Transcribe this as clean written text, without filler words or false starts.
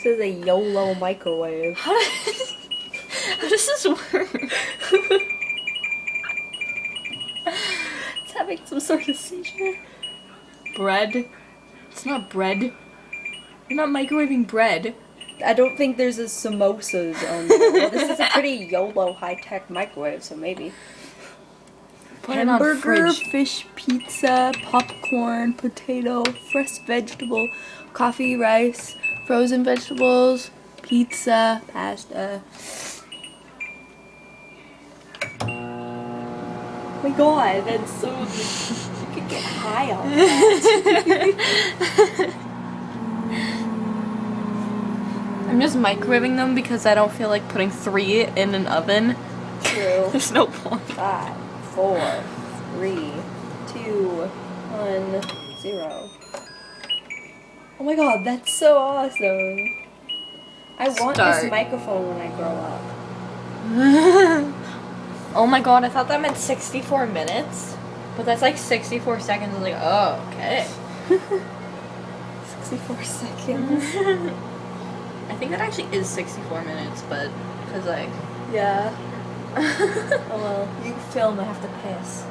This is a YOLO microwave. How does this work? It's having some sort of seizure. Bread? It's not bread. You're not microwaving bread. I don't think there's a samosas on there. Well, this is a pretty YOLO high-tech microwave, so maybe. Put it on Hamburger, fridge. fish, pizza, popcorn, potato, fresh vegetable, coffee, rice, frozen vegetables, pizza, pasta. Oh my god, that's so... You could get high on that. I'm just microwaving them because I don't feel like putting 3 in an oven. True. There's no point. 5, 4, 3, 2, 1, 0. Oh my god, that's so awesome. I want Start. this microphone when I grow up. Oh my god, I thought that meant 64 minutes. But that's like 64 seconds. I was like, oh, okay. 64 seconds. I think that actually is 64 minutes, but, cause like... Yeah. Oh well, you film, I have to piss.